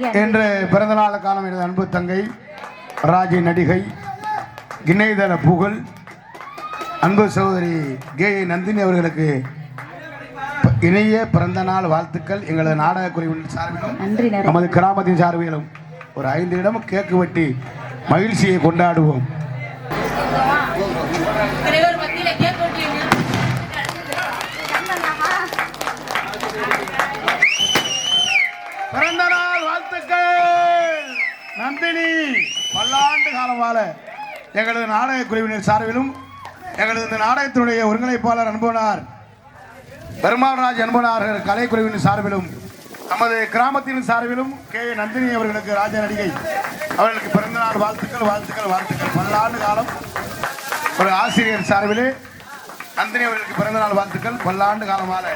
என்று பிறந்தநாள் காலம் எனது அன்பு தங்கை ராஜி நடிகை இணையதள புகழ் அன்பு சகோதரி கே நந்தினி அவர்களுக்கு இணைய பிறந்த நாள் வாழ்த்துக்கள். எங்களது நாடக குழுவின் சார்பிலும் நமது கிராமத்தின் சார்பிலும் ஒரு 5 இடம் கேக்கு வெட்டி மகிழ்ச்சியை கொண்டாடுவோம். பிறந்த நாள் வாழ்த்துக்கள் நந்தினி. பல்லாண்டு காலமாக எங்களது நாடக குழுவினர் சார்பிலும் எங்களது இந்த நாடகத்தினுடைய ஒருங்கிணைப்பாளர் அன்பனார் பெருமாள்ராஜ் அன்பனார் கலைக்குழுவின் சார்பிலும் நமது கிராமத்தின் சார்பிலும் கே நந்தினி அவர்களுக்கு ராஜ நடிகை அவர்களுக்கு பிறந்தநாள் வாழ்த்துக்கள் வாழ்த்துக்கள் வாழ்த்துக்கள். பல்லாண்டு காலம் ஒரு ஆசிரியர் சார்பிலே நந்தினி அவர்களுக்கு பிறந்தநாள் வாழ்த்துக்கள். பல்லாண்டு காலமாக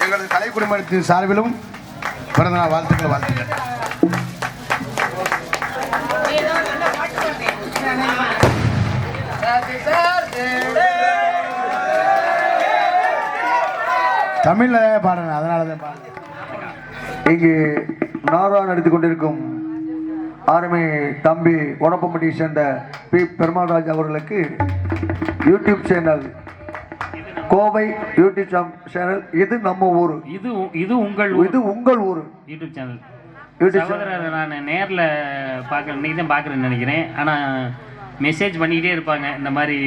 எங்களது கலைக்குழுமத்தின் சார்பிலும் பிறந்தநாள் வாழ்த்துக்கள் வாழ்த்துக்கள். தமிழ்ல பாடுங்க, அதனாலதான் பாடுங்க. இங்கு நாரா நடித்துக் கொண்டிருக்கும் ஆர்மி தம்பி உடப்பம்பட்டி சேர்ந்த பி பெருமாள்ராஜ் அவர்களுக்கு YouTube channel Kovai YouTube channel இது நம்ம ஊரு இது உங்கள் ஊரு யூடியூப் சேனல். சகோதரர் நான் நேரில் பார்க்குறேன், இன்றைக்கி தான் பார்க்குறேன்னு நினைக்கிறேன். ஆனால் மெசேஜ் பண்ணிக்கிட்டே இருப்பாங்க இந்த மாதிரி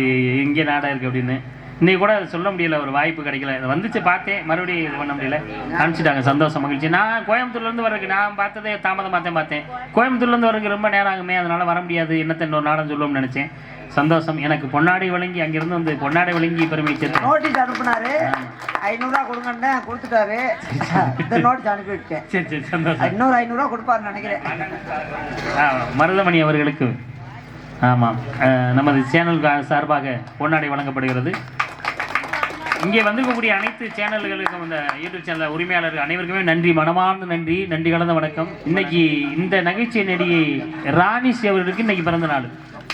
எங்கே நாடகம் இருக்குது அப்படின்னு. இன்றைக்கி கூட சொல்ல முடியல, ஒரு வாய்ப்பு கிடைக்கல. வந்துச்சு பார்த்தேன், மறுபடியும் இது பண்ண முடியல. அனுப்பிச்சிட்டாங்க, சந்தோஷம் மகிழ்ச்சி. நான் கோயம்புத்தூர்லேருந்து வர்றதுக்கு நான் பார்த்ததே தாமதமாக பார்த்தேன். கோயம்புத்தூர்லேருந்து வர்றதுக்கு ரொம்ப நேரம் ஆகுமே, அதனால் வர முடியாது, என்னத்தை இன்னொரு நாடகம் சொல்லுவோம்னு நினச்சேன். சந்தோஷம். எனக்கு பொன்னாடை வழங்கி அங்கிருந்து வந்து பொன்னாடை வழங்கி பெருமை சேர்த்து நோட்டீஸ் அனுப்புனாரு. 500 ரூபா கொடுங்கன்னு கொடுத்துட்டாரு. இந்த நோட்டீஸ் அனுப்பி விட்டேன். சரி சரி சந்தோஷம். இன்னொரு 500 ரூபா கொடுப்பாருன்னு நினைக்கிறேன். மருதமணி அவர்களுக்கு ஆமாம் நமது சேனல் சார்பாக பொன்னாடை வழங்கப்படுகிறது. இங்கே வந்திருக்கக்கூடிய அனைத்து சேனல்களுக்கும் இந்த யூடியூப் சேனல் உரிமையாளர்கள் அனைவருக்குமே நன்றி, மனமார்ந்த நன்றி, நன்றி கலந்த வணக்கம். இன்னைக்கு இந்த நகைச்சுவை நடிகை ராணிசி அவர்களுக்கு இன்னைக்கு பிறந்த நாள்.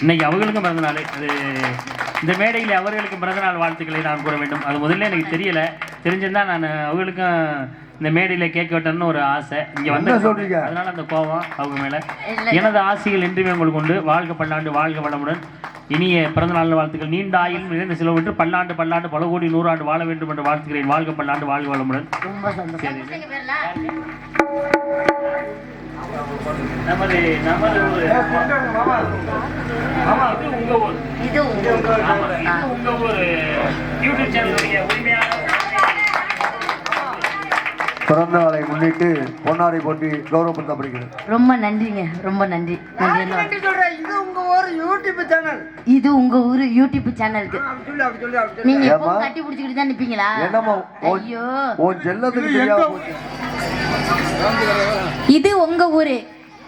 இன்னைக்கு அவர்களுக்கும் பிறந்த நாள். அது இந்த மேடையில் அவர்களுக்கு பிறந்தநாள் வாழ்த்துக்களை நான் கூற வேண்டும். அது முதல்ல எனக்கு தெரியலை, தெரிஞ்சிருந்தா நான் அவர்களுக்கும் இந்த மேடையில் கேட்க விட்டேன்னு ஒரு ஆசை. இங்கே வந்து சொல்றீங்க, அதனால அந்த கோபம் அவங்க மேலே. எனது ஆசைகள் என்றுமே உங்களுக்கு உண்டு. வாழ்க பல்லாண்டு, வாழ்க வளமுடன். இனிய பிறந்தநாள் வாழ்த்துக்கள். நீண்ட ஆயுள் நிறைந்த செலவிட்டு பல்லாண்டு பல்லாண்டு பல கோடி 100 ஆண்டு வாழ வேண்டும் என்று வாழ்த்துக்கிறேன். வாழ்க பல்லாண்டு, வாழ்க வளமுடன். நமது உங்க ஊர் யூடியூப் சேனலுடைய உரிமையாளர் பிறந்த நாளை முன்னிட்டு பொன்னாரை போட்டி கௌரவப்படுத்தப்படுகிறது. ரொம்ப நன்றிங்க, ரொம்ப நன்றி. இது உங்க ஊர் யூடியூப் சேனல். இது உங்க ஊரு யூடியூப் சேனலுக்கு நீங்க எப்போ கட்டி பிடிச்சிக்கிட்டு தான் நிப்பீங்களா? ஐயோ, இது உங்க ஊரு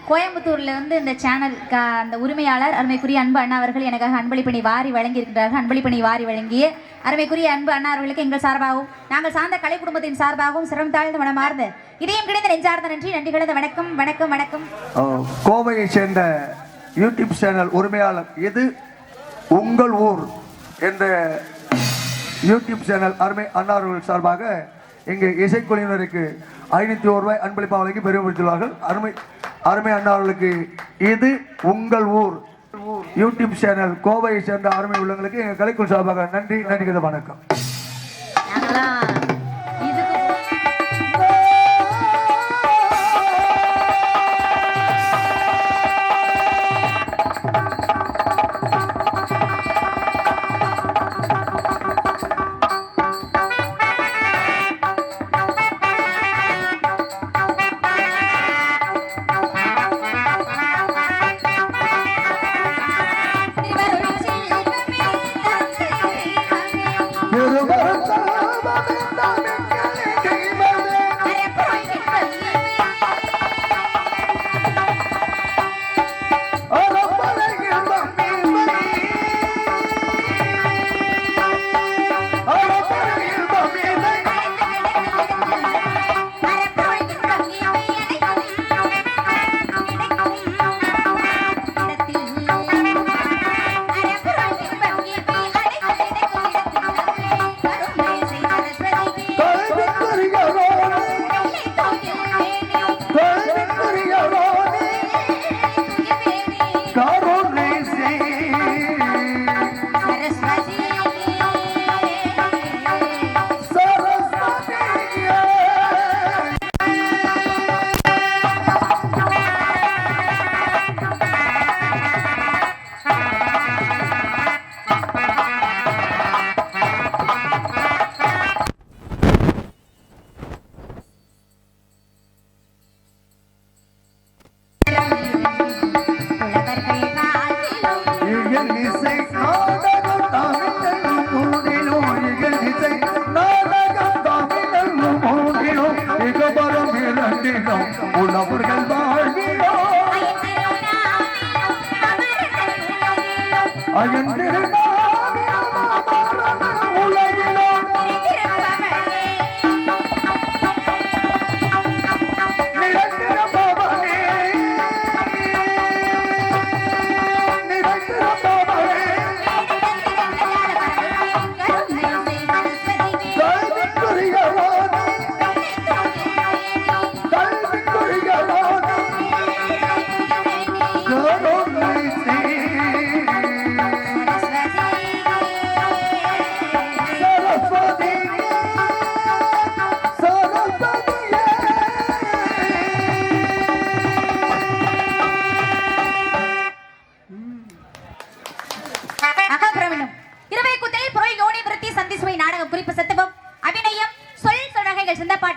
கோயம்புத்தூர்ல வந்து இந்த சேனல் அந்த உரிமையாளர் அருமைக்குரிய அன்பு அண்ணா அவர்கள் எனக்காக அன்பளிப்பணி வாரி வழங்கி இருக்கிறார்கள். அன்பளிப்பணி வாரி வழங்கிய அருமைக்குரிய அன்பு அண்ணா அவர்களுக்கு எங்கள் சார்பாகவும் நாங்கள் சார்ந்த கலை குடும்பத்தின் சார்பாகவும் சிரம் தாழ்ந்த மனமார்ந்த இதயம் கிடைத்த நெஞ்சார்ந்த நன்றி, நன்றி கலந்த வணக்கம் வணக்கம் வணக்கம். கோவையை சேர்ந்த யூடியூப் சேனல் உரிமையாளர் இது உங்கள் ஊர் என்ற யூடியூப் சேனல் அருமை அண்ணா அவர்கள் சார்பாக இங்கு இசைக்குழுவினருக்கு 501 ரூபாய் அன்பளிப்பாக வழங்கி பெருமைப்படுத்தியுள்ளார்கள். அருமை அண்ணாவர்களுக்கு இது உங்கள் ஊர் யூடியூப் சேனல் கோவையை சேர்ந்த அருமை உள்ளவங்களுக்கு எங்கள் கலைக்குழு சார்பாக நன்றி, நன்றி வணக்கம். இசை நாடகம் தமிழ் மூடிலும் இசை நாடகம் தமிழ் மூடிலும் இகபரம் இரண்டிலும் உணவர்கள் வாழ்கிறோம் அயன்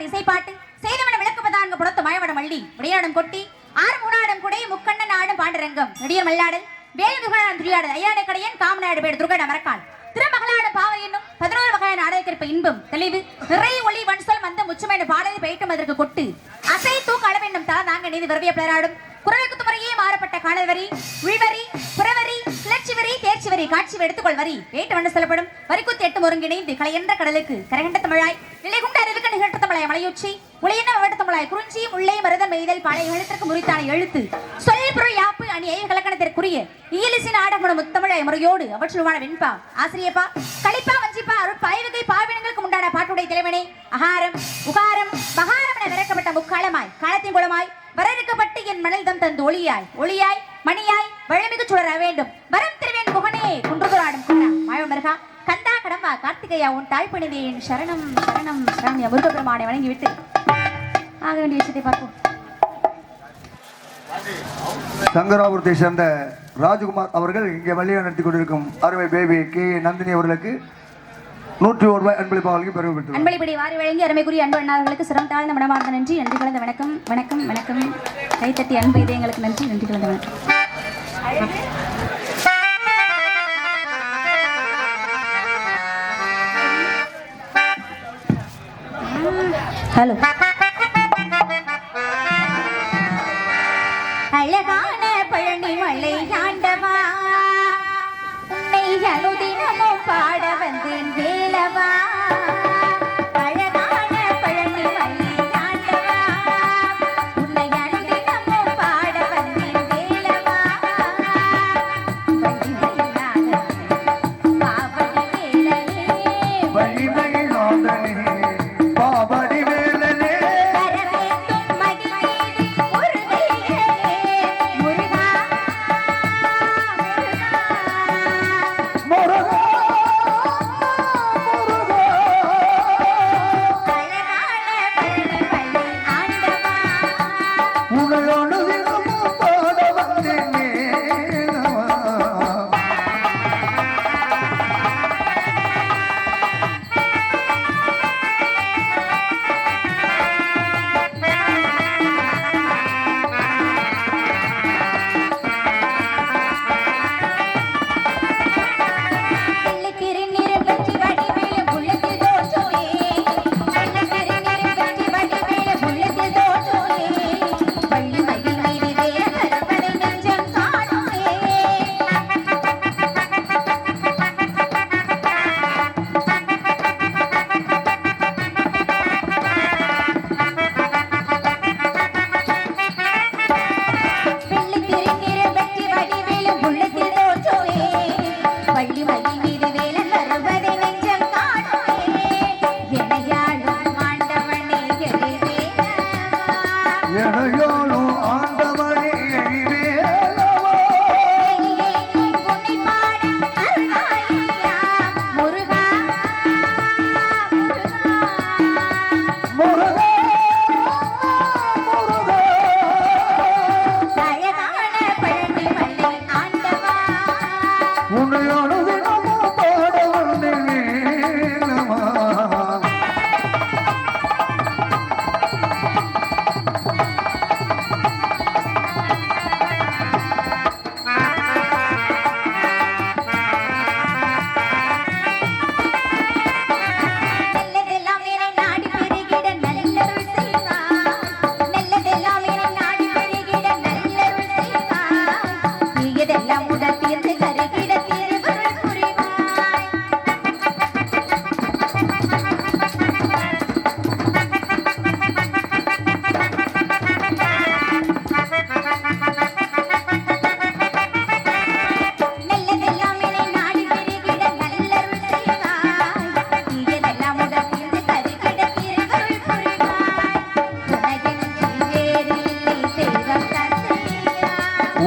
இசைப்பாட்டு செய்தவன விளக்குவதாங்க புறத்து மழவடம் வள்ளி விளையாடும் கொட்டி ஆறு மூணாடும் குடை முக்கண்ணன் ஆடும் பாண்டரங்கம் நெடியர் மல்லாடல் வேலுதுகளான் துரியாடு ஐயாடை கடையன் காமநாடு பேடு துர்கட மரக்கால் திருமகளாடு பாவை என்னும் 11 வகையான நாடகத்திற்ப இன்பம் தெளிவு நிறைய ஒளி வன்சொல் மந்த முச்சுமையான பாடலை பயிட்டும் அதற்கு கொட்டு அசை தூக்க அளவென்னும் தா நாங்க நீதி விரவிய பிளராடும் குரலுக்கு துமரையே மாறப்பட்ட காணல் வரி உள்வரி புறவரி கிளர்ச்சி வரி தேர்ச்சி வரி காட்சி எடுத்துக்கொள் வரி வேட்டு வண்டு செல்லப்படும் வரிக்குத்து எட்டு ஒருங்கிணைந்து கலையென்ற கடலுக்கு கரகண்ட தமிழாய் நிலை கொண்ட அறிவுக்கு நிகழ்த்த தமிழாய் மலையுச்சி உளையென்ன வட்ட தமிழாய் குறிஞ்சி முல்லை மருத மெய்தல் பழைய எழுத்திற்கு முறித்தான எழுத்து சொல் பொருள் யாப்பு அணி ஐய கலக்கணத்திற்குரிய இயலிசின் ஆடமுடன் முத்தமிழாய் முறையோடு அவற்றுமான வெண்பா ஆசிரியப்பா களிப்பா வஞ்சிப்பா அருட்பா ஐவகை பாவினங்களுக்கு உண்டான பாட்டுடைய தலைவனே அகாரம் உகாரம் மகாரம் என விறக்கப்பட்ட முக்காலமாய் காலத்தின் குளமாய் வரவேற்கப்பட்டு என் மணல் தந்து ஒளியாய் ஒளியாய் மணியாய் வழமிகு சுடர வேண்டும் வரம் திருவேன் புகனே குன்றுதுராடும் குண்டா மாயமருகா கந்தா கடம்பா கார்த்திகையா உன் தாய் பணிதேன் சரணம் சரணம் சரணம் முருக பெருமானை வணங்கிவிட்டு ஆக வேண்டிய விஷயத்தை பார்ப்போம். சங்கராபுரத்தை சேர்ந்த ராஜகுமார் அவர்கள் இங்கே வழியாக நடத்தி கொண்டிருக்கும் அருமை பேபி கே நந்தினி அவர்களுக்கு 101 ரூபாய் அன்பளிப்பாக பெருமை பெற்றார். அன்பளிப்படி வாரி வழங்கி அருமைக்குரிய அன்பு அண்ணார்களுக்கு சிரம் தாழ்ந்த மனமார்ந்த நன்றி நன்றி கலந்த வணக்கம் வணக்கம் வணக்கம் கைத்தட்டி அன்பு இதயங்களுக்கு நன்றி நன்றி கலந்த வணக்கம். ஹலோ அழகான பழனி மலை ஆண்டவா உன்னை அனுதினமும் பாட வந்தேன் வேலவா அழகான பழனி மலை ஆண்டவா உன்னை அனுதினமும் பாட வந்தேன் வேலவா பாவடி வேலனே முருகா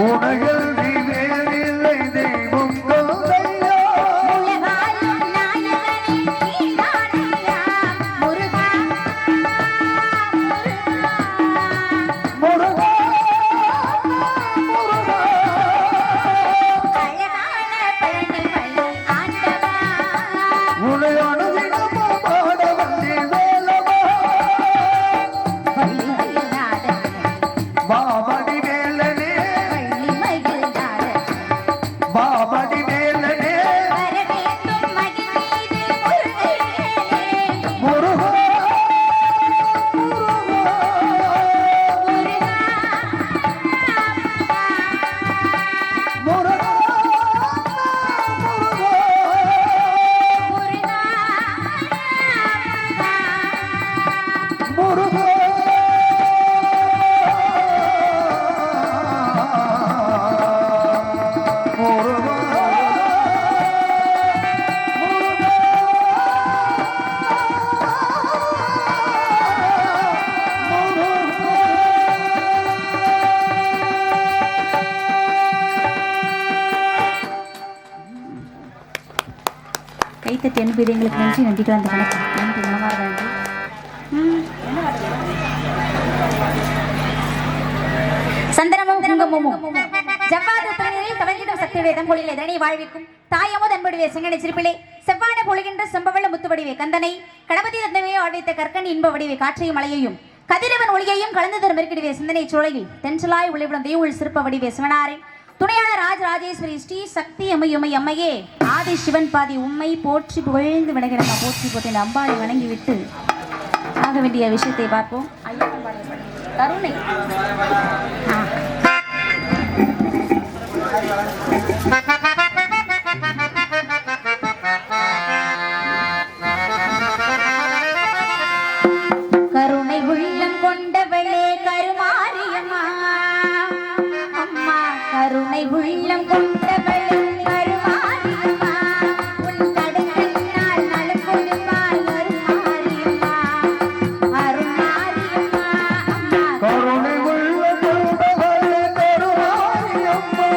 உலகில் நீ வேறில்லை தெய்வம் கோதையா உலகாலும் நாயகனே நீதானையா முருகா முருகா முருகா முருகா அழகான பழனி மலை ஆண்டவா உன்னை அனுதினமும் பாட வந்தேன் வேலவா வள்ளி மயிலாதவனே பாபடி வேலனே வள்ளி மயிலாதவனே பாபடி வேலனே வரவேற்கும் மகிழ்மீது முருகனே முருகா முருகா முருகா கைத்தட்டி அனுப்பியது எங்களுக்கு நன்றி நன்றிகள் அந்த வணக்கம் நன்றி மனமார்ந்த நன்றி சந்தனமும் குங்குமமும் ஜவ்வாது துணியில் கவர்ந்திடும் சக்தியுடைய தம்பொழில் எதனை வாழ்விக்கும் தாயமோது அன்புடைய செங்கனை சிரிப்பிலே செவ்வான பொழுகின்ற செம்பவள்ள முத்துவடிவே கந்தனை கடபதி தந்தமையை ஆழ்வித்த கற்கன் இன்ப வடிவை காற்றையும் மலையையும் கதிரவன் ஒளியையும் கலந்து தரும் மெருக்கிடுவே சிந்தனை சூழலில் தென்சலாய் ஒளிவிடும் தெய்வுள் சிற்ப வடிவே சிவனாரின் துணையாளர் ராஜராஜேஸ்வரி ஸ்ரீ சக்தி அம்மையுமை அம்மையே ஆதி சிவன் பாதி உம்மை போற்றி புகழ்ந்து வினகிடமா போற்றி போட்டு இந்த அம்பாளை வணங்கிவிட்டு ஆக வேண்டிய விஷயத்தை பார்ப்போம் ஐயப்பன் பாடல் பாடு. கருணை கருணை உள்ளம் கொண்டவளே கருமாரியம்மா அம்மா கருணை உள்ளம் கொண்டவளே கருமாரியம்மா உன் கடுக்கண்ணால் நலம் கொடுப்பாய் கருமாரியம்மா அருமாரியம்மா அம்மா கருணை உள்ள கொண்டவளே கருமாரியம்மா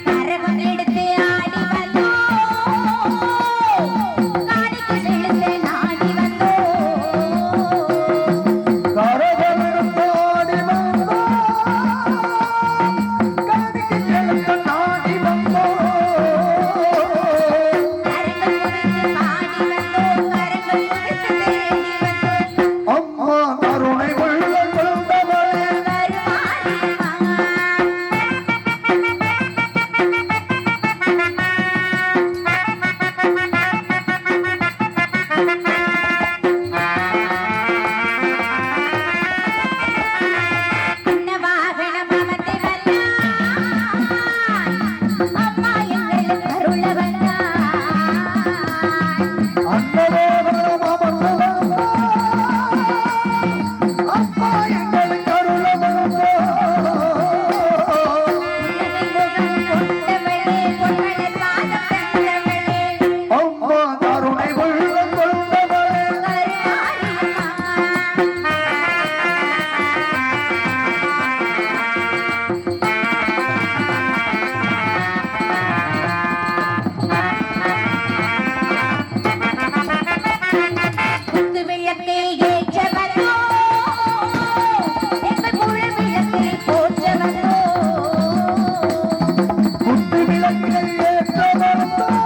கரகம் எடுத்து ஆடி வந்தோம் காணிக்கு செலுத்த நாடி வந்தோம் கரகமிருந்தாடி வந்தோம் காணிக்கு செலுத்த நாடி வந்தோம் கரகம் முடித்து பாடி வந்தோம் கரங்கள் முடித்து தேடி வந்தோம் அம்மா கருணை உள்ள கொண்டவளே கருமாரியம்மா அன்னவாகனம் அமர்ந்து வந்தாய் அம்மா எங்களுக்கு அருள வந்தாய் அன்னலோகரம் அமர்ந்தவள் அப்பா எங்களுக்கு அருள வந்தாய் கொண்டவளே பொன்மலர் பாதம் தந்தவளே அம்மா கருணை உள்ள கொண்டவளே கருமாரியம்மா குத்து விளக்கை ஏற்ற வந்தோம் எங்கள் குழு விளக்கை போற்ற வந்தோம் குத்து விளக்கை ஏற்ற வந்தோம்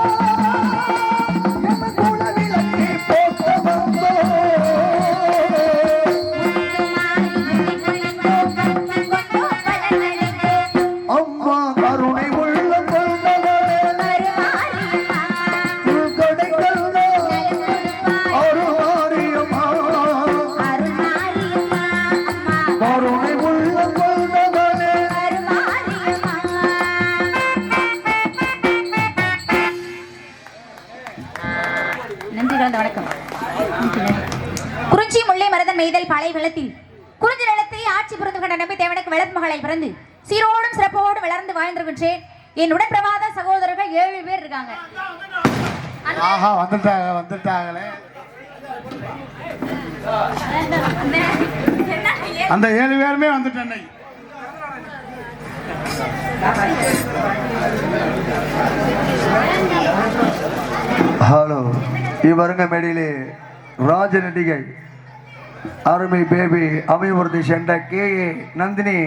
எம் குல விளக்கை போற்ற வந்தோம் அம்மா கருணை உள்ள கொண்டவளே கொடைக்கல்ல அருளாரியம்மா கருணை உள்ள கொண்டவளே நன்றி கலந்த வணக்கம் குறிஞ்சி முல்லை மருதன் மெய்தல் பாலை வெள்ளத்தில் குறிஞ்சி நிலத்தை ஆட்சி புரிந்து கொண்ட நம்பி தேவனுக்கு வளர்ப்பு மகளை பிறந்து சீரோடும் சிறப்போடும் வளர்ந்து வாழ்ந்திருக்கின்றேன் என் உடன்பிரவாத சகோதரர்கள் 7 பேர் இருக்காங்க ஆஹா வந்துட்டாங்களே அந்த 7 பேருமே வந்துட்டேன். ஹலோ, இவருங்க மேடையிலே ராஜ நடிகை அருமை பேபி அமைவூர்த்தி சென்ற கே.ஏ. நந்தினி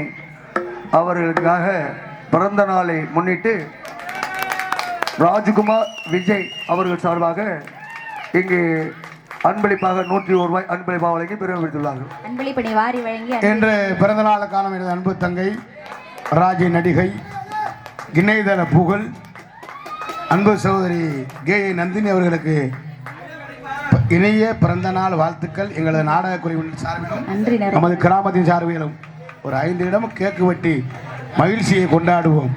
அவர்களுக்காக பிறந்த நாளை முன்னிட்டு ராஜ்குமார் விஜய் அவர்கள் சார்பாக இங்கு அன்பளிப்பாக 101 ரூபாய் அன்பளிப்பாக வழங்கி பெருமை பெற்றுள்ளார்கள். அன்பளிப்பணி வாரி வழங்கி என்று பிறந்த நாள் காலம் எனது அன்பு தங்கை ராஜ நடிகை இணையதள புகழ் அன்பு சகோதரி கே.ஏ. நந்தினி அவர்களுக்கு இணைய பிறந்த நாள் வாழ்த்துக்கள் எங்களது நாடக குழுவின் சார்பிலும் நமது கிராமத்தின் சார்பிலும் ஒரு 5 இடம் கேக்கு வெட்டி மகிழ்ச்சியை கொண்டாடுவோம்.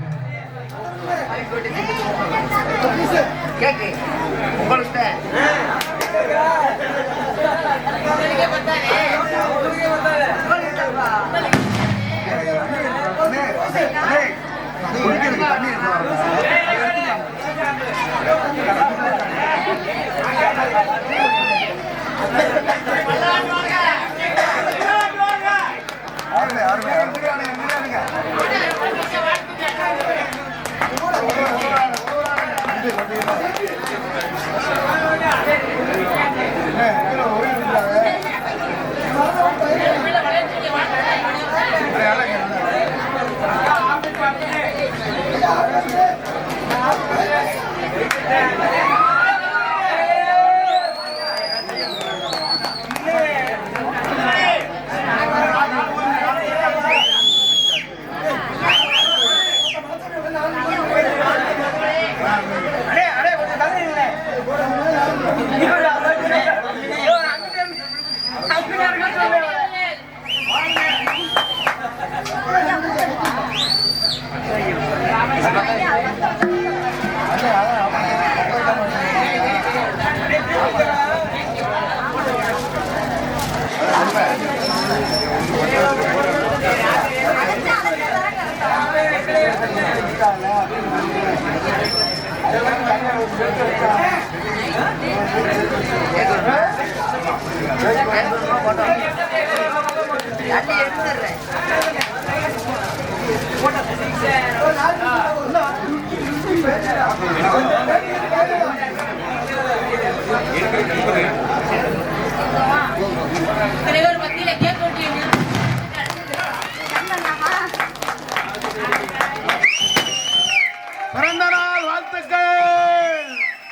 பிறந்த நாள் வாழ்த்துக்கள்.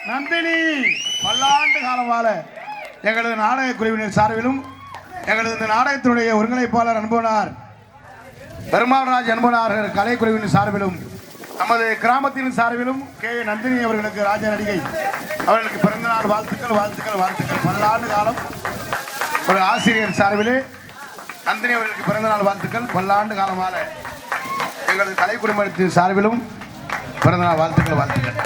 நந்தினி பல்லாண்டு காலம் வாழ எங்களது நாடக குழுவினர் சார்பிலும் எங்களது இந்த நாடகத்தினுடைய ஒருங்கிணைப்பாளர் அன்பனார் பெருமாள்ராஜ் அன்பனார் கலைக்குழுவின் சார்பிலும் நமது கிராமத்தின் சார்பிலும் கே.ஏ. நந்தினி அவர்களுக்கு ராஜ நடிகை அவர்களுக்கு பிறந்தநாள் வாழ்த்துக்கள் வாழ்த்துக்கள் வாழ்த்துக்கள். பல்லாண்டு காலம் ஒரு ஆசிரியர் சார்பிலே நந்தினி அவர்களுக்கு பிறந்தநாள் வாழ்த்துக்கள். பல்லாண்டு காலமாக எங்களது கலைக்குழுமத்தின் சார்பிலும் பிறந்தநாள் வாழ்த்துக்கள் வாழ்த்துக்கள்.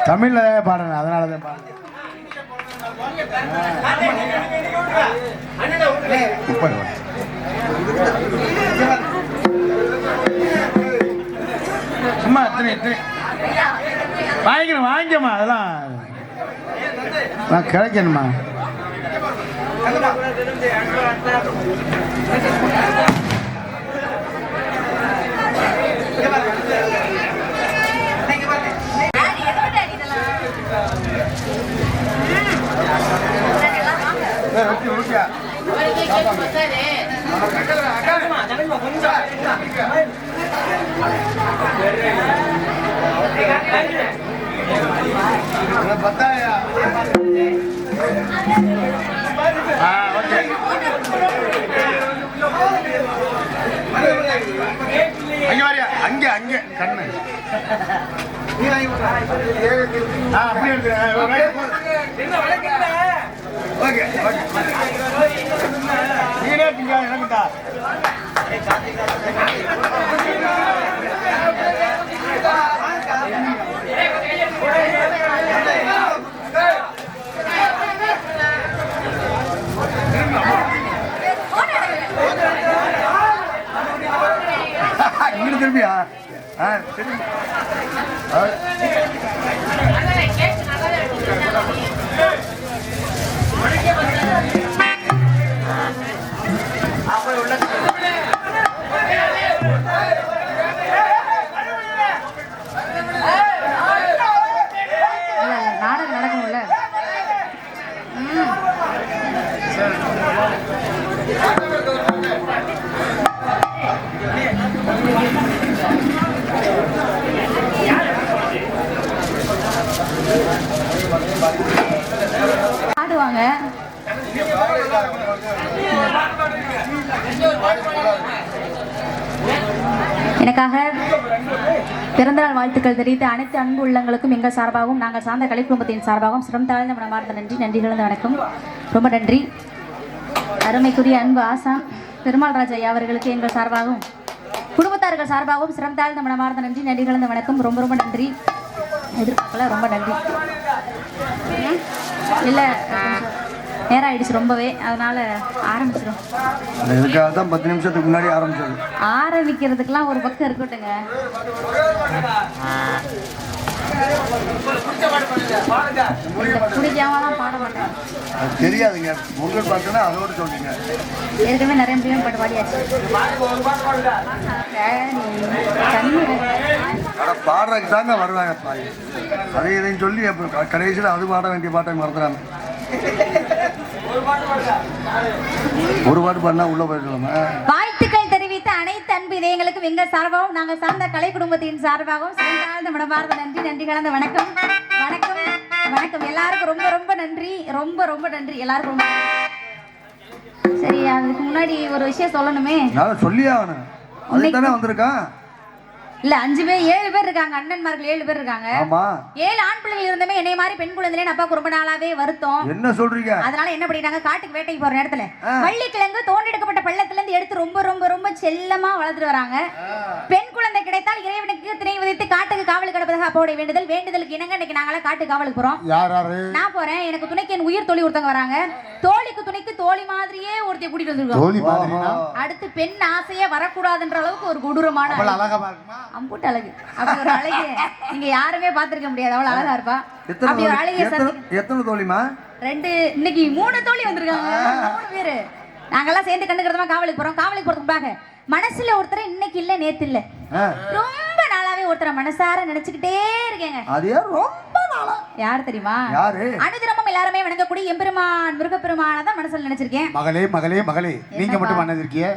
தமிழ்ல பாடுறேன், அதனாலதான் பாடுறேன். சும்மா எத்தனை வாங்கிக்கணும், வாங்கிக்கம்மா, அதெல்லாம் கிடைக்கணுமா? பத்தாயா? அங்க வாரியா? அங்க அங்க கண்ணு அப்படி நீனே எனக்குட்டா திரும்பியா திரும்பி நாடகம் நடக்கும்ல. ஆடுவாங்க. எனக்காக பிறந்தநாள் வாழ்த்துக்கள் தெரிவித்த அனைத்து அன்பு உள்ளங்களுக்கும் எங்கள் சார்பாகவும் நாங்கள் சார்ந்த கலை குடும்பத்தின் சார்பாகவும் சிரம் தாழ்ந்த மனமார்ந்த நன்றி கலந்த வணக்கம். ரொம்ப நன்றி. அருமைக்குரிய அன்பு ஆசான் பெருமாள் ராஜ் ஐயா அவர்களுக்கு எங்கள் சார்பாகவும் குடும்பத்தார்கள் சார்பாகவும் சிரம் தாழ்ந்த மனமார்ந்த நன்றி கலந்த வணக்கம். ரொம்ப ரொம்ப நன்றி. எதிர்பார்க்கல, ரொம்ப நன்றி. இல்லை நேரம் ஆயிடுச்சு ரொம்பவே, அதனால ஆரம்பிச்சிடும். இதுக்காக தான் 10 நிமிஷத்துக்கு முன்னாடி ஆரம்பிச்சது. ஆரம்பிக்கிறதுக்கெல்லாம் ஒரு பக்கம் இருக்கட்டுங்க. பிடிக்காமலாம் பாட மாட்டேன். அது தெரியாதுங்க. பொங்கல் பாட்டுன்னா அதோட சொல்றீங்க. ஏற்கனவே நிறைய முடியும் பாட்டு பாடியாச்சு. பாடுறதுக்கு தாங்க வருவாங்க பாய். அதை இதையும் சொல்லி கடைசியில் அது பாட வேண்டிய பாட்டை மறந்துடாம ஒரு பாட்டு பாடினா உள்ள போயிடலாமா? வாழ்த்துக்கள் தெரிவித்த அனைத்து அன்பு இதயங்களுக்கும் எங்கள் சார்பாகவும் நாங்கள் சார்ந்த கலை குடும்பத்தின் சார்பாகவும் சிறந்த மனமார்ந்த நன்றி கலந்த வணக்கம். வணக்கம் வணக்கம் எல்லாருக்கும் ரொம்ப ரொம்ப நன்றி. ரொம்ப ரொம்ப நன்றி எல்லாருக்கும். சரி, அதுக்கு முன்னாடி ஒரு விஷயம் சொல்லணுமே. நான் சொல்லியே ஆகணும். அதுதானே வந்திருக்கான். இல்ல 5 பேர் 7 பேர் இருக்காங்க. அண்ணன்மார்கள் 7 பேர் இருக்காங்க. ஆமா. 7 ஆண் பிள்ளைகள் இருந்தமே என்னை மாதிரி பெண் குழந்தையில அப்பாவுக்கு ரொம்ப நாளாவே வருத்தம். என்ன சொல்றீங்க? அதனால என்ன பண்ணிட்டாங்க, காட்டுக்கு வேட்டைக்கு போற நேரத்துல வள்ளிக்கிழங்கு தோண்டெடுக்கப்பட்ட பள்ளத்துல இருந்து எடுத்து ரொம்ப ரொம்ப ரொம்ப செல்லமா வளர்த்துட்டு வராங்க. பெண் குழந்தை கிடைத்தால் இறைவனுக்கு திணை விதித்து காட்டுக்கு காவலுக்கு கிடப்பதாக அப்பாவுடைய வேண்டுதலுக்கு இணங்க இன்னைக்கு நாங்கள காட்டு காவலுக்கு போறோம். நான் போறேன். எனக்கு துணைக்கு என் உயிர் தோழி ஒருத்தவங்க வராங்க. தோழிக்கு துணைக்கு தோழி மாதிரியே ஒருத்தைய கூட்டிட்டு வந்திருக்கோம். அடுத்து பெண் ஆசையே வரக்கூடாதுன்ற அளவுக்கு ஒரு கொடூரமான அம்புட்டு அழகு. அப்படி ஒரு அழகு நீங்க யாருமே பாத்திருக்க முடியாது. அவ்வளவு அழகா இருப்பா. அப்படி ஒரு அழகிய எத்தனை தோழிமா? 2. இன்னைக்கு 3 தோழி வந்திருக்காங்க. 3 பேரு நாங்கெல்லாம் சேர்ந்து கண்டுக்கிறதமா காவலுக்கு போறோம். காவலுக்கு போறதுக்காக மனசுல ஒருத்தர் இன்னைக்கு இல்ல நேத்து இல்ல ரொம்ப நாளாவே ஒருத்தரை மனசார நினைச்சுக்கிட்டே இருக்கேங்க. அது ரொம்ப நாளா. யார் தெரியுமா? யாரு? அனுதினமும் எல்லாருமே வணங்கக்கூடிய எம்பெருமான் முருகப்பெருமானை தான் மனசுல நினைச்சிருக்கேன். மகளே மகளே மகளே, நீங்க மட்டும் மனதிருக்கிய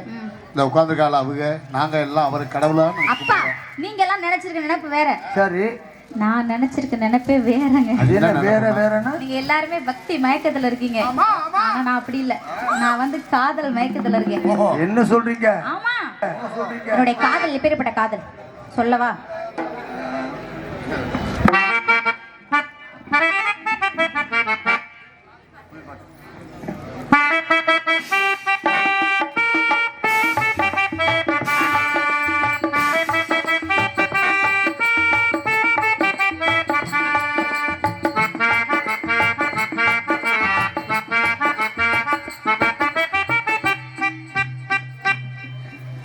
இந்த உட்கார்ந்துருக்கால அவங்க, நாங்க எல்லாம் அவருக்கு கடவுளா. அப்பா, நீங்க எல்லாம் நினைச்சிருக்க நினைப்பு வேற. சரி, நான் நினைச்சிருக்க நினைப்பே வேறங்க. வேறனா நீங்க எல்லாருமே பக்தி மயக்கத்துல இருக்கீங்க. ஆனா நான் அப்படி இல்ல. நான் வந்து காதல் மயக்கத்துல இருக்கேன். என்ன சொல்றீங்க? ஆமா, என்னுடைய காதல் எப்பேற்பட்ட காதல் சொல்லவா?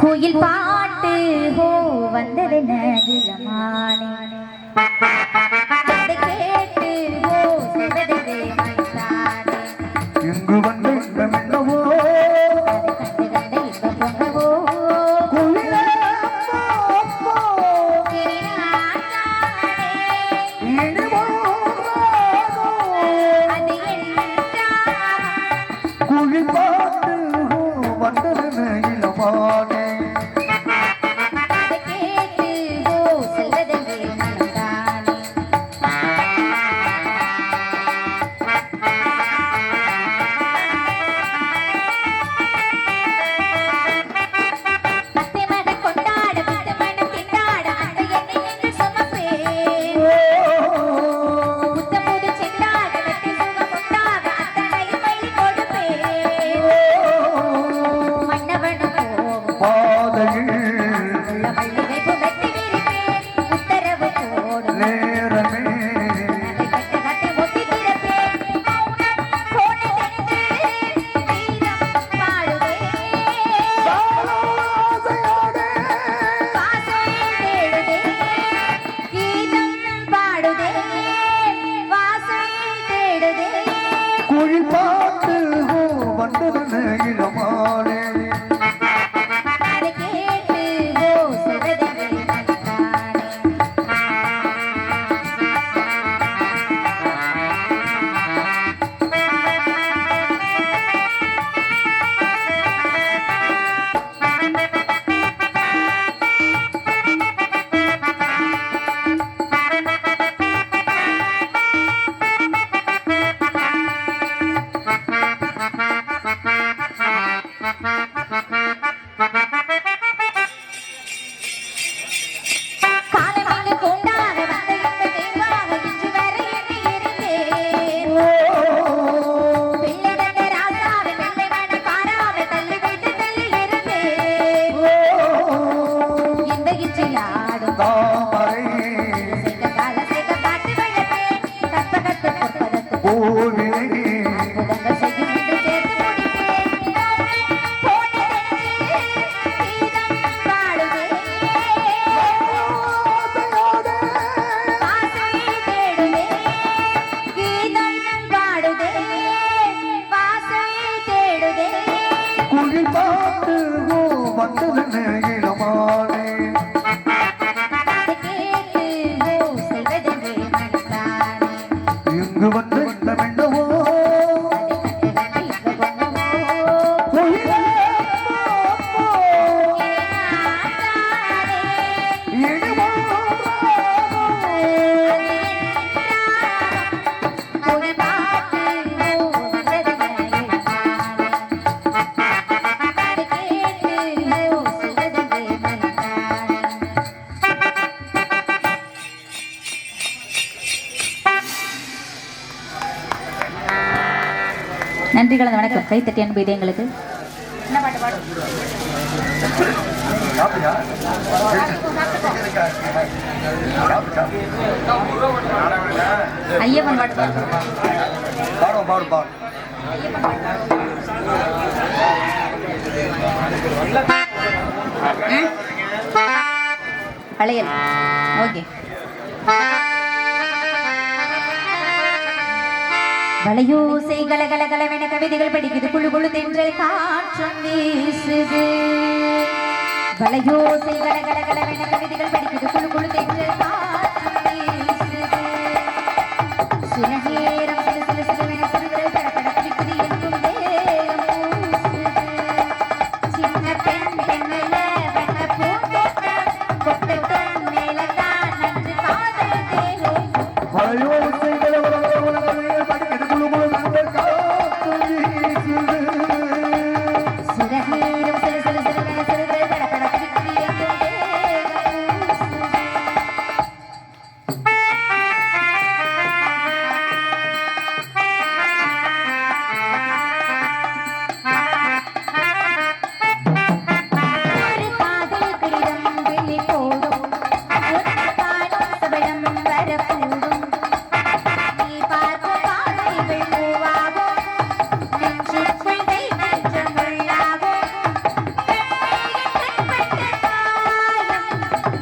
கோயில் பாட்டு ஹோ வந்தது நகிலமானே அதை கேட்டு ஹோ செவதே மைதானே எங்கு வந்து என்னவோ கண்டு கண்டு இன்பம் பொங்கவோ காலமிங்கு பூண்டாக வந்த இந்த தேவாக இன்று வரை எண்ணி இருந்தேன். பிள்ளை தந்த ராசாவை பெண்ணை மன பாராவை தள்ளி வைத்து தள்ளி இருந்தேன். இந்த இச்சில் ஆடும் தாமரை சேக்க கால சேக்க காட்டு வெள்ளப்பேன். கற்பகத்து பொற்பதத்து பூவினை புதங்கள் செய்யும் என்று சேர்த்து முடிப்பேன். போனதென்று கீதம் பாடுவேன். வாசை தேடுவே கீதம் பாடுதே வாசை தேடுதே குழி பார்த்து வந்ததென்ன இளமானே அது கேட்டு செய்வதென்றே மனத்தானே இங்கு வந்து என்னவோ அதை கண்டு கொண்டவோ குயிலே நன்றி கலந்த வணக்கம் கைத்தட்டி அன்பு இதயங்களுக்கு என்ன பாட்டு பாடு ஐயப்பன் பாட்டு பாடு பாடும் பாடும் பாடும் வளையல் ஓகே வளையோசை கலகலகலவென கவிதைகள் படிக்குது குழு குழு தென்றல் காற்றும் வீசுது வளையோசை கலகலகலவென கவிதைகள் படிக்குது குழு குழு தென்றல் காற்றும் வீசுது சில நேரம் சில சில சிலவென சிறுகள் படப்பட பிடிக்குது எங்கும் தேகம் பூசுது சின்ன பெண் பெண்ணில வண்ண பூந்தோட்டம் கொட்டட்டம் மேலத்தான் நன்று காதல் தேகம் மலையோசைகளை படிக்கிறது குழு குழு காத்து வீசுது சிறகீரும் சிறு சிறு சிறுவென சிறுகள் படபட பிடிக்குது எங்கும் தேகம் பூசுது ஒரு காதல் கடிதம் வெளி போடும் காணும் சபலம் வரக்கூடும் நீ பார்க்கும் பார்வைகள் மூவாகும் நெஞ்சுக்குள் தைக்கின்ற முள்ளாகும் கண்மையில் கண்பட்ட காயம்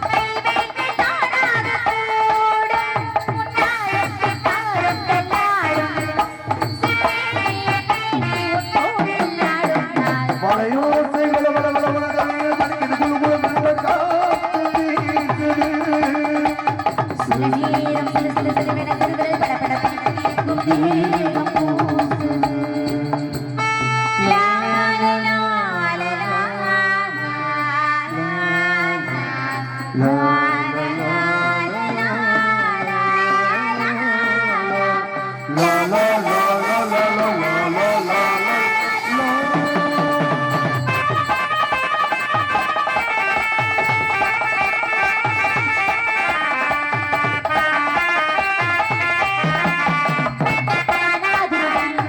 கைவேட்டு தானாக கூடும் முன்னாலும் பின்னாலும் தள்ளாடும் சிறுநீர் நீட்டி உன்னோடு நாடும் நாள் மலையோசைகளை படிக்கிறது குழு குழு காத்து வீசுது சில நேரம் சில சில சிறுவென சிறுகள் படபட பிடிக்குது எங்கும் தேகம் பூசுது லா லா லா லா லா லா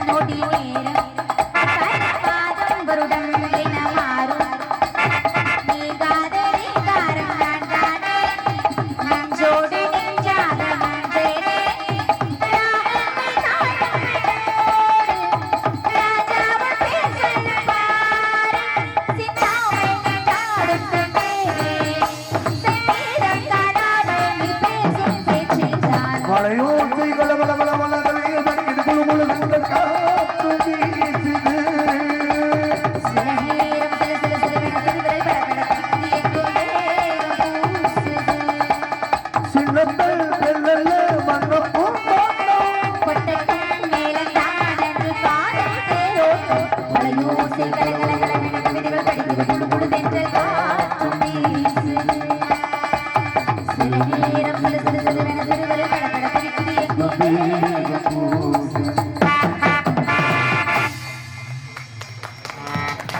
நொடி நேரம் பாதம் வருடம் என மாறும் நீங்காத நீங்காரம் நான் தானே நெஞ்சோடு நெஞ்சாக நின்றேனே ராகங்கள் தாளங்களோடு ராஜாவின் பேர் சொல்லும் பாரு சிந்தாமை நீண்டாடும் செந்தேனே செந்தீரம் காணாதோ நீ பேசும் பேச்சில் தான் மலையோசைகளை படிக்கிறது குழு குழு காத்து வீசுது சில நேரம் சில சில சிறுவென சிறுகள் படபட பிடிக்குது எங்கும் தேகம் பூசுது சின்னங்கள் வெள்ளல்ல மண்ணப்பும் கொட்டட்டும் மேலத்தான் என்று காதல் தேரோட்டம் வளையோசை கலகலகலவென கவிதைகள் படிக்குது குழு குழு தென்றல் காற்றும் வீசுது சில நேரம் சில சில சிறுவென சிறுகள் படபட பிடிக்குது எங்கும் தேகம் பூசுது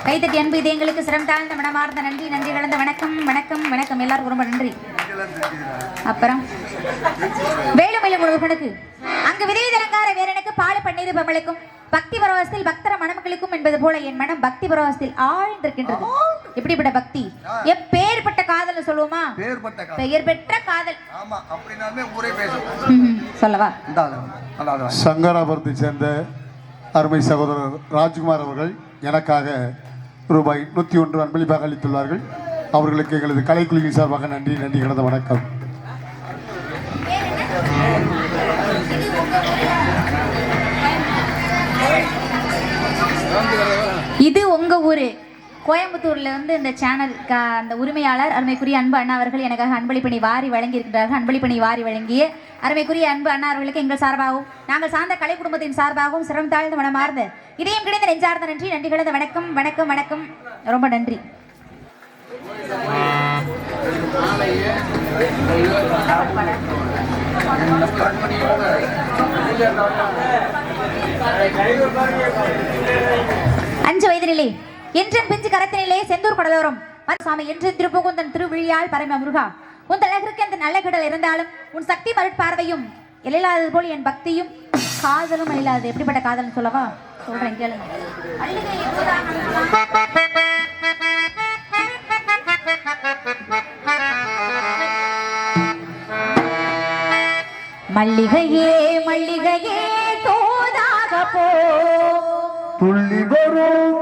கைத்தட்டி அன்பு இது எங்களுக்கு சிரம் தாழ்ந்த மனமார்ந்த நன்றி நன்றி கலந்த வணக்கம் வணக்கம் வணக்கம் எல்லாருக்கும் ரொம்ப நன்றி. அப்புறம் வேலுமயில முழுவனுக்கு அங்கு விதவித அலங்கார வேறனுக்கு பாடு பன்னீர் பமலுக்கும் பக்தி பரவசத்தில் பக்தர மணமக்களுக்கும் என்பது போல என் மனம் பக்தி பரவசத்தில் ஆழ்ந்திருக்கின்றது. எப்படிப்பட்ட பக்தி, எப்பேற்பட்ட காதல் சொல்லுவோமா? பெயர் பெற்ற காதல். ஆமா, அப்படினாலே ஊரே பேசும். சொல்லவா? சங்கராபுரத்தை சேர்ந்த அருமை சகோதரர் ராஜ்குமார் அவர்கள் எனக்காக ரூபாய் 101 அன்பளிப்பாக அளித்துள்ளார்கள். அவர்களுக்கு எங்களது கலைக்குழுவின் சார்பாக நன்றி நன்றி கலந்த வணக்கம். இது உங்க ஊரு கோயம்புத்தூர்ல வந்து இந்த சேனல் அந்த உரிமையாளர் அருமைக்குரிய அன்பு அண்ணா அவர்கள் எனக்காக அன்பளிப்பணி வாரி வழங்கி இருக்கிறார்கள். அன்பளிப்பணி வாரி வழங்கிய அருமைக்குரிய அன்பு அண்ணா அவர்களுக்கு எங்கள் சார்பாகவும் நாங்கள் சார்ந்த கலை குடும்பத்தின் சார்பாகவும் சிரம் தாழ்ந்த மனமார்ந்த இதயம் கிடைத்த நெஞ்சார்ந்த நன்றி நன்றி கலந்த வணக்கம் வணக்கம் வணக்கம் ரொம்ப நன்றி. அஞ்சு வயதினிலே என்றும் பிஞ்சு கரத்தினிலே செந்தூர் கடலோரம் சாமி என்று திருப்புகுந்தன் திருவிழியால் பரம முருகா உன் அழகிற்கு அந்த நல்ல கடல் இருந்தாலும் உன் சக்தி மறுப்பார்வையும் எழிலாதது போல் என் பக்தியும் காதலும் இல்லாதது. எப்படிப்பட்ட காதல்னு சொல்லவா? சொல்றேன் கேளுங்க. மல்லிகையே மல்லிகையே தோதாக போ துள்ளி வரும்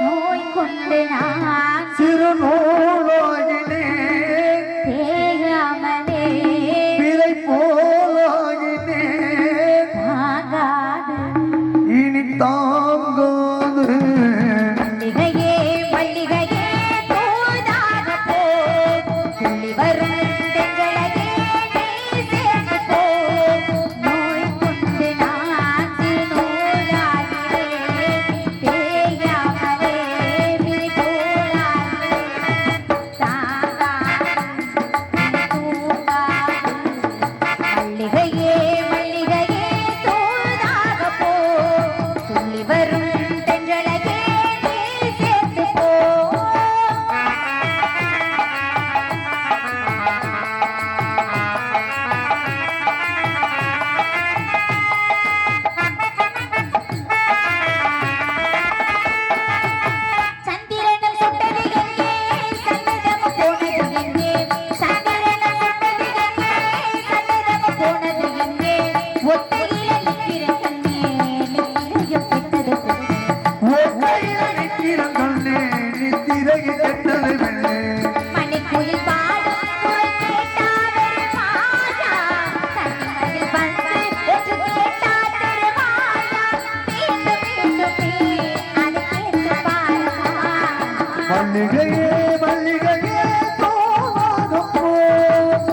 நோய் கொண்டு நான் சிறு நூலாகினே தேயாமலே பிறை போலாகினே தாங்காது இனி தாங்காது. மல்லிகையே மல்லிகையே தோதாக போ துள்ளி வரும் தென்றலையே நீ சேர்ந்து போ நோய் கொண்டு நான் நூலாகிறே தேயாமலே விழி போலாகிறே தாங்காது தூங்காது. மல்லிகையே மல்லிகையே தோதாக போ துள்ளி வரும் தென்றலையே நீ சேர்ந்து போ. சந்திரனும் சுட்டது எங்கே சந்திரமும் போனது எங்கே சந்திரனும் சுட்டது எங்கே சந்திரமும் போனது எங்கே ஒத்தையில நிற்கிற கண்ணே நித்திரையும் பெற்றது மணிக்குயில் பாடும் குரல் கேட்டாவே மாயா தனிமையில் வந்து ஒன்று கேட்டா திருமாயா மீண்டும் மீண்டும் நீ அதை கேட்டு பாருமா. மல்லிகையே மல்லிகையே தோதாக போ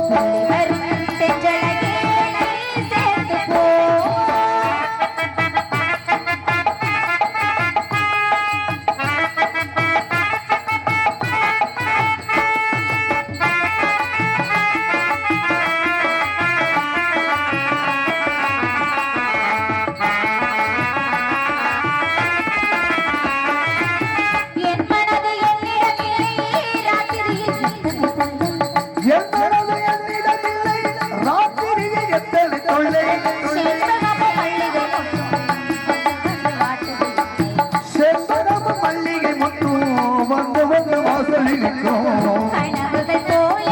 துள்ளி வரும் தென்றலையே நீ சேர்ந்து போ. என் மனது என்னிடமில்லை ராத்திரியில் எந்தளவு என்னிடமில்லை ராத்திரியை எத்தனை தொல்லை செண்பகமும் மல்லிகை மொட்டும் வாட்டுது. செம்பரமும் மல்லிகை மட்டும் வந்து வந்து வாசலில் நிற்கும். கனவுகள் போல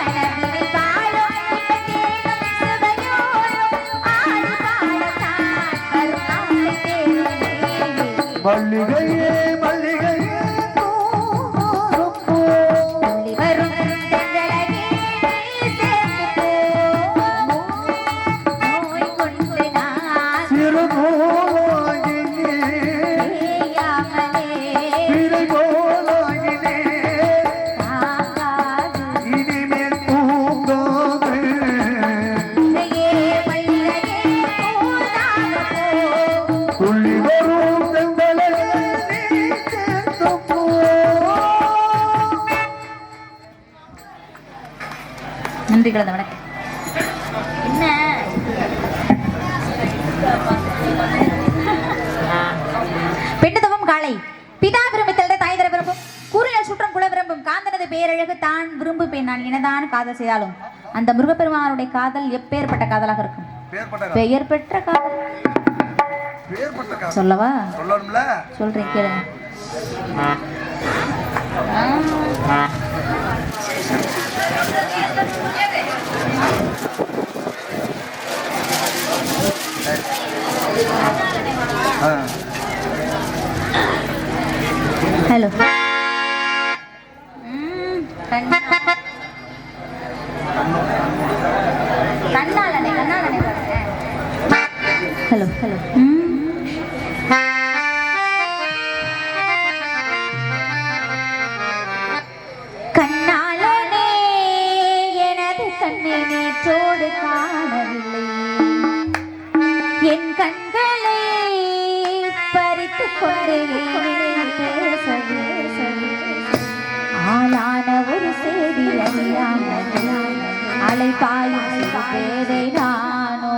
கனவினில் பாடும் இன்பத்தேனும் சுவையோடும் ஆடி பாடத்தான் வரும் ஆசை தேருமே. மல்லிகையே மல்லிகையே தோதாக போ துள்ளி வரும் தென்றலையே நீ சேர்ந்து போ. நோய் கொண்டு நான் சிறு நூலாகினே தேயாமலே பிறை போலாகினே தாங்காது. இனிமேல் தூங்காது. மல்லிகையே மல்லிகையே தோதாக போ துள்ளி வரும் தென்றலையே நீ சேர்ந்து போ. நன்றி கலந்த வணக்கம். என்ன தான் விரும்புவேன், நான் என்னதான் காதல் செய்தாலும் அந்த முருகப்பெருமானுடைய காதல் எப்பேற்பட்ட காதலாக இருக்கும்? பெயர் பெற்ற காதல். சொல்லவா? சொல்லணும்ல. சொல்றேன் கேளுங்க. ஹலோ. கண்ணாலனே ஹலோ ஹலோ. கண்ணாலனே எனது கண்ணை நேற்றோடு காணவில்லை, என் கண்களை பறித்து கொண்டே ஆளான ஒரு செய்தி அறியாமல் அலைபாயும் பேரை நானோ,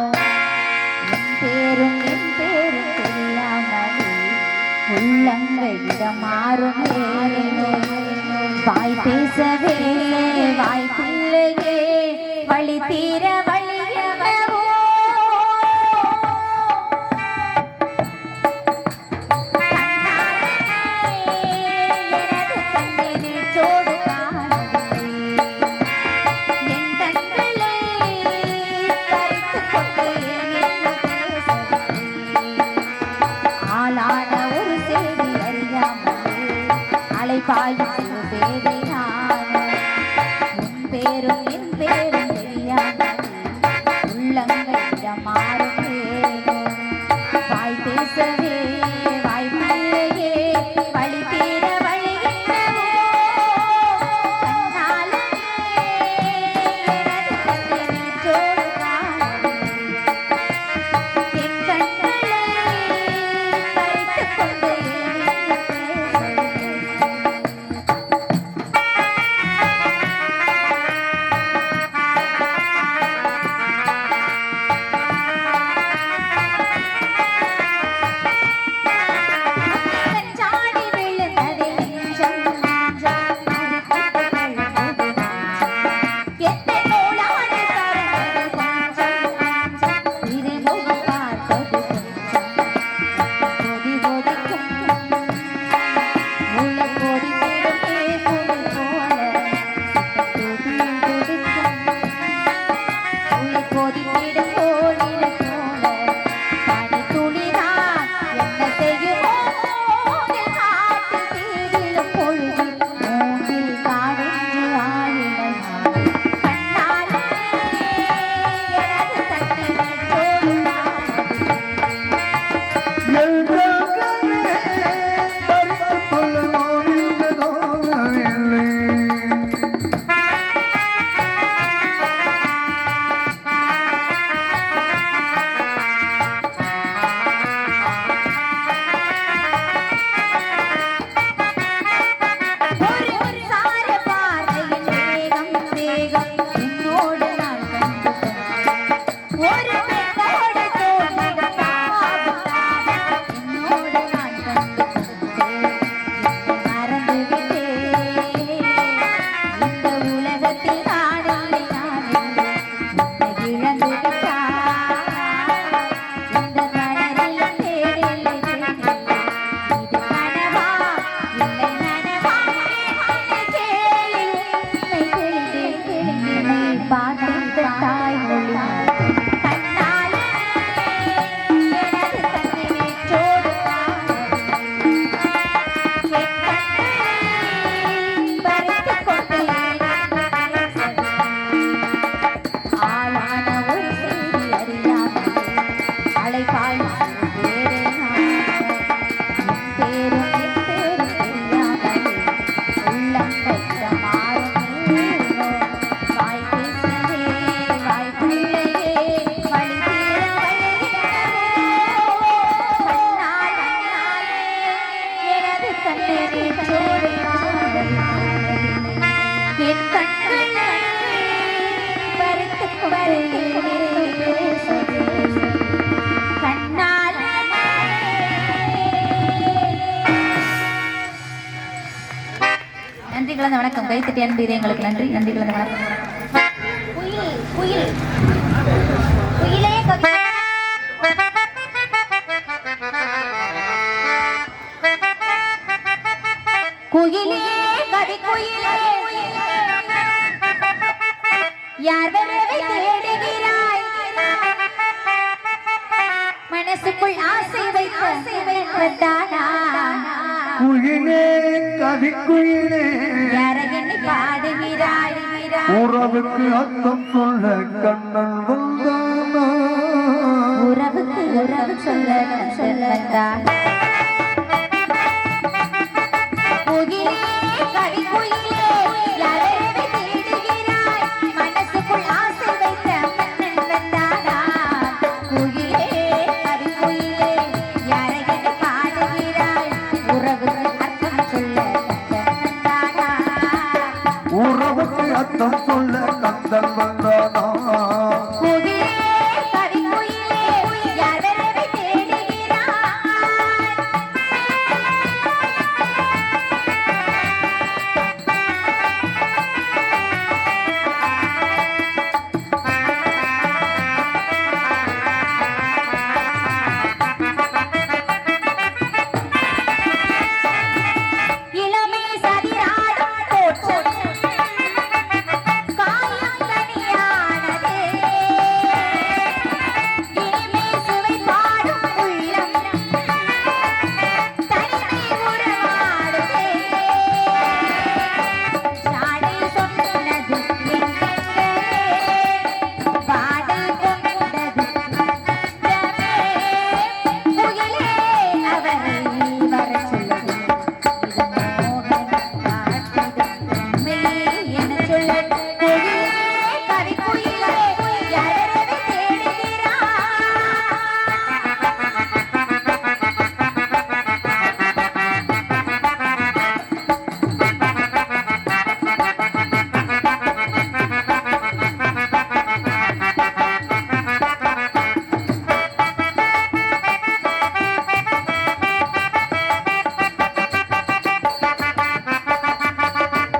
என் பேரும் தெரியாமல் உள்ளங்கையிடம் மாறும் வாய் பேசவே வாய்ப்பில்லையே, வழி தீர வழியவோ பாயும் பேரை நானும், உன் பேரும் என் பேரும் தெரியாமல் உள்ளங்கையிடம் மாறும் வாய் பேசவே வாய்ப்பில்லையே, வழி தீர வழிகின்றவோ என் கண்களை பறித்துக் கொண்டு கண்ணால் கலந்த வணக்கம் கைத்தட்டி அன்பு இதயங்களுக்கு நன்றி. நன்றி கலந்த வணக்கம். குயில் குயில் குயிலே கவி குயிலே கவி குயிலே யார் வரவை தேடுகிறாய் மனசுக்குள் ஆசை வைத்தானா குயிலே கவிக்குயிலே யாரை எண்ணி பாடுகிறாய் உறவுக்கு அர்த்தம் சொல்ல கண்ணன் வந்தானா உறவுக்கு உறவு சொல்லத்தான் குயிலே கவி குயிலே யாரை தேடுகிறாய் மனசுக்குள் ஆசை வைத்த மன்னன் வந்தானா குயிலே கவி குயிலே யாரை எண்ணி பாடுகிறாய் உறவுக்கு அர்த்தம் சொல்ல வந்தானா உறவுக்கு அர்த்தம் சொல்ல கந்தன் வந்தானா குயிலே கவி குயிலே யார் வரவை தேடுகிறாய் இளமை சதிராடும் தோற்றம் காயம் தனியானதே இனிமே சுவை பாடும் உள்ளம் தனிமை உறவாடுதே சாடி சொன்னது எங்கெங்கே பாடி கொண்டது நெஞ்சமே குயிலே அவரை வர சொல்லுது இது மோகனம் காட்டுது மெய் என சொல்லு குயிலே கவி குயிலே யாரவை தேடுகிறாய்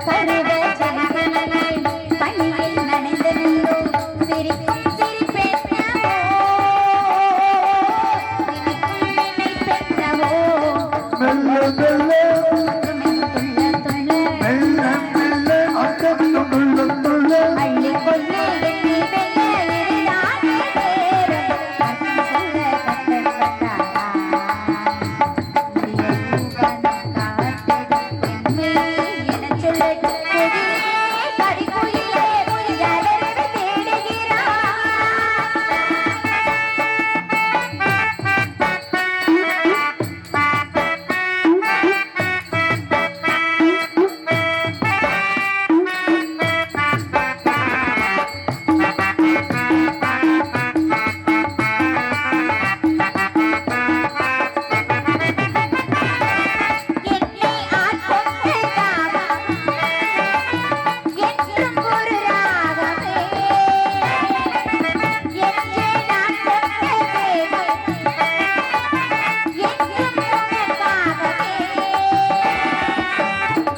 கருவ ஜனங்களிலே பனியில் நனைந்த நீரோ சிரிப்பென்னவோ இனிக்கும் நினைப்பென்னவோ மெல்ல மெல்ல துள்ள மெல்ல மெல்ல அக்கம் துள்ள துள்ள அள்ளிக்கொள்ளே எண்ணி மெல்ல இருந்தானே நேரம் அர்த்தம் சொல்ல கத்தன் வந்தானா என சொல்ல குயிலே கவி குயிலே யாரவை தேடுகிறாய் என்னை ஆட்கொண்ட தாகம் என்றும் ஒரு ராகமே என்றே நான் கொண்ட வேகம் என்றும் உனக்காகவே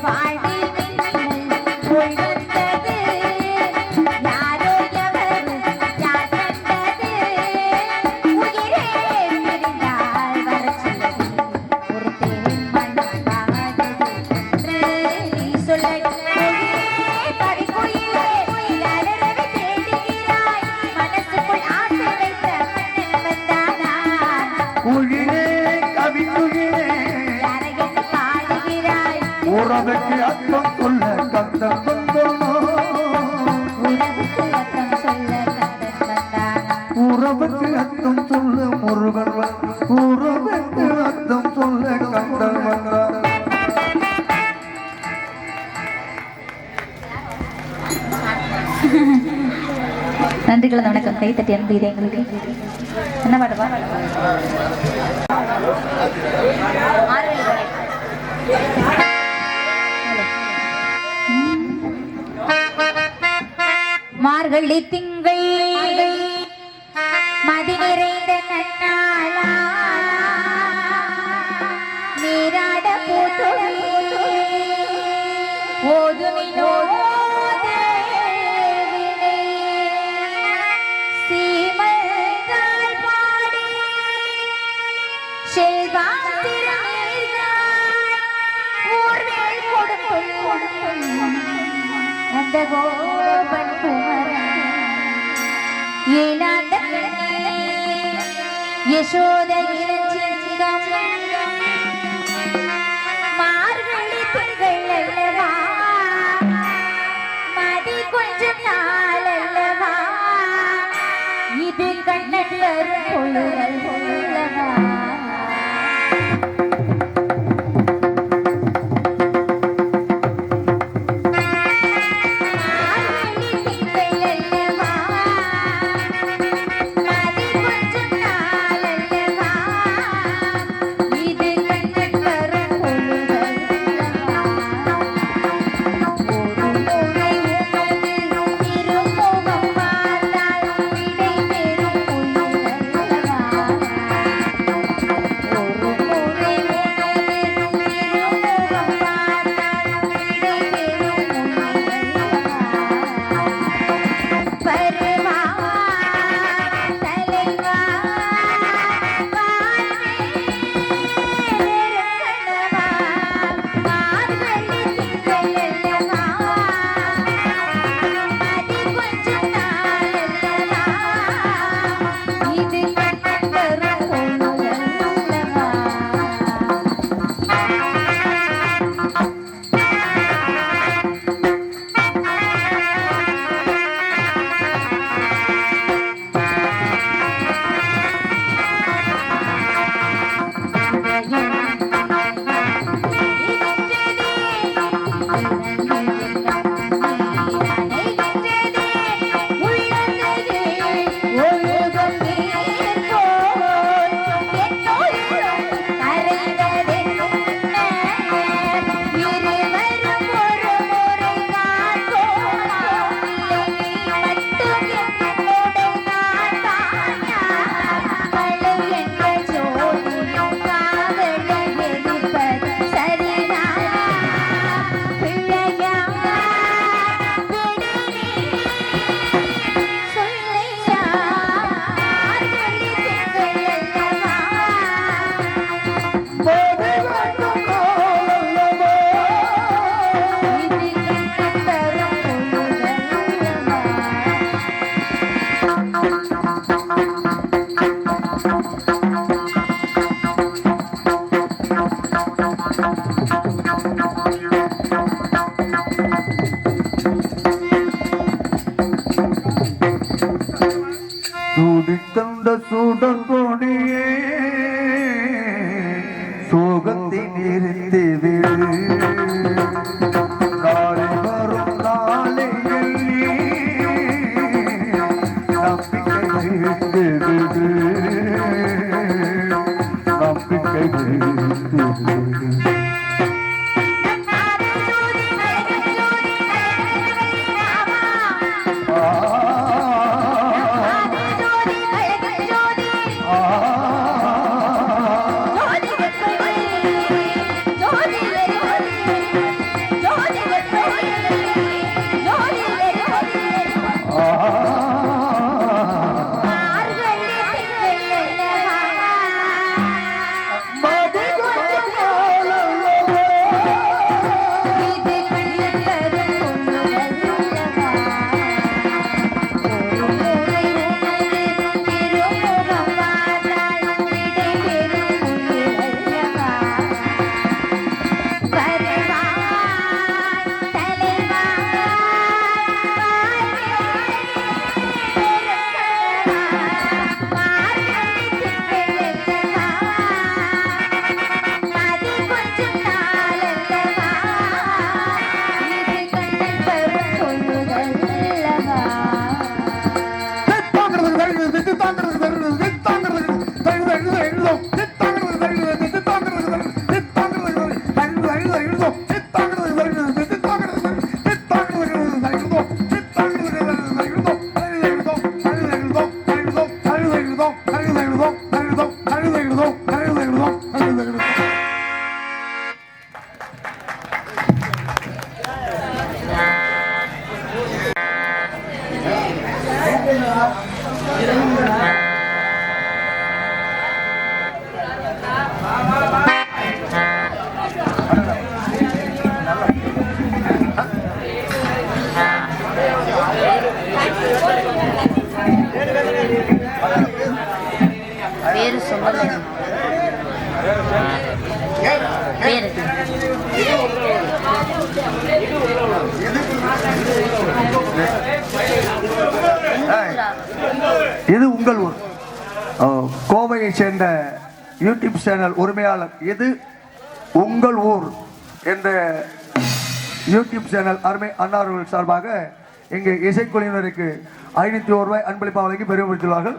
வாழ்வில் மின்னல் போய் வந்தது யாரோ எவர் யார் கண்டது உயிரே பிரிந்தால் வரச் சொல்லுது ஒரு தேன் மணக்காதது என்று நீ சொல்லு குயிலே கவி குயிலே யாரவை தேடுகிறாய் மனசுக்குள் ஆசை வைத்த மன்னன் வந்தானா குயிலே கவிக்குயிலே யாரை எண்ணி பாடுகிறாய் உறவுக்கு அர்த்தம் சொல்ல கந்தன் வந்தானா உறவுக்கு அர்த்தம் சொல்ல கந்தன் வந்தானா உறவுக்கு அர்த்தம் சொல்ல முருகன் உறவுக்கு அர்த்தம் சொல்ல கந்தன் வந்தானா நன்றி கலந்த வணக்கம் கைத்தட்டி அன்பு இதயங்களுக்கு என்ன பாடுவா மார்கழி திங்கள் மதி நிறைந்த நன்னாளா நீராட போதும் ஓது நந்தகோபன் குமரன் ஏனாந்த யசோத இளஞ்சிங்கம் மார்கழி திங்கள் அல்லவா மதி கொஞ்சம் நாள் அல்லவா இது கண்ணன் வரும் பொழுதல் அல்லவா சூடித்தந்த சூடங்கொடியே சோகத்தை நிறுத்தி விடு நாளை வரும் நாளை எண்ணி நம்பிக்கை நிறுத்தி விடு நம்பிக்கை நிறுத்தி விடு மார்கழி கோவையை சேர்ந்த யூடியூப் சேனல் உரிமையாளர் இது உங்கள் ஊர் என்ற யூடியூப் சேனல் அருமை அண்ணா அவர்கள் சார்பாக இங்கு இசைக்குழுவினருக்கு 501 ரூபாய் அன்பளிப்பாக வழங்கி பெருமைப்படுத்தியுள்ளார்கள்.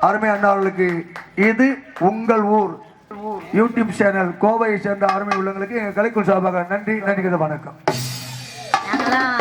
அருமை அண்ணா அவர்களுக்கு இது உங்கள் ஊர் யூடியூப் சேனல் கோவையை சேர்ந்த அருமை உள்ளங்களுக்கு எங்கள் கலைக்குழு சார்பாக நன்றி. வணக்கம். நாங்களாம்